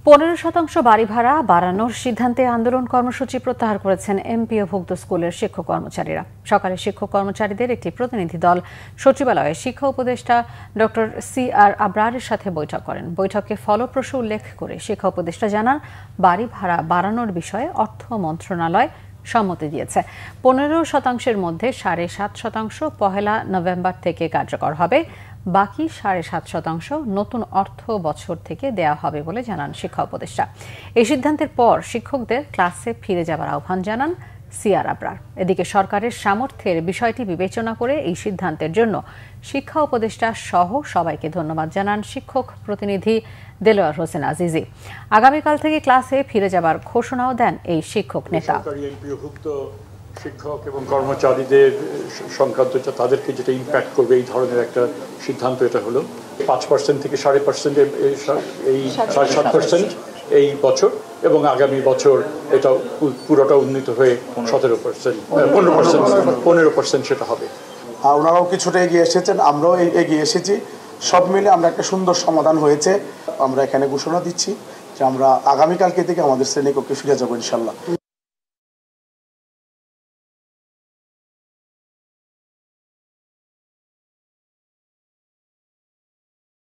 15% বাড়ি ভাড়া বাড়ানোর সিদ্ধান্তে আন্দোলন কর্মসূচি প্রত্যাহার করেছেন এমপিওভুক্ত স্কুলের শিক্ষক কর্মচারীরা। সকালে শিক্ষক কর্মচারীদের একটি প্রতিনিধি দল সচিবালয়ে শিক্ষা উপদেষ্টা ডক্টর CR আবরারের সাথে বৈঠক করেন। বৈঠকে ফলপ্রসূ উল্লেখ করে শিক্ষা উপদেষ্টা জানান, বাড়ি ভাড়া বাড়ানোর বিষয়ে অর্থ মন্ত্রণালয় সম্মতি দিয়েছে। 15%-এর মধ্যে 7.5% পহেলা নভেম্বর থেকে কার্যকর হবে। বাকি 7.5% নতুন অর্থ বছর থেকে দেয়া হবে বলে জানান শিক্ষা উপদেষ্টা। এই সিদ্ধান্তের পর শিক্ষকদের ক্লাসে ফিরে যাবার আহ্বান জানান CR আবরার। এদিকে সরকারের সামর্থ্যের বিষয়টি বিবেচনা করে এই সিদ্ধান্তের জন্য শিক্ষা উপদেষ্টা সহ সবাইকে ধন্যবাদ জানান শিক্ষক প্রতিনিধি দেলোয়ার হোসেন আজিজি। আগামীকাল থেকে ক্লাসে ফিরে যাবার ঘোষণাও দেন এই শিক্ষক নেতা। শিক্ষক এবং কর্মচারীদের সংক্রান্ত তাদেরকে যেটা ইম্প্যাক্ট করবে এই ধরনের একটা সিদ্ধান্ত এটা হলো 5% থেকে 5.5% এই 7.5% এই বছর এবং আগামী বছর এটা পুরোটা উন্নীত হয়ে 15% সেটা হবে। ওনারাও কিছুটা এগিয়ে এসেছেন, আমরাও এগিয়ে এসেছি, সব মিলে আমরা একটা সুন্দর সমাধান হয়েছে। আমরা এখানে ঘোষণা দিচ্ছি যে আমরা আগামীকালকে থেকে আমাদের শ্রেণীকক্ষে ফিরে যাবো ইনশাল্লাহ।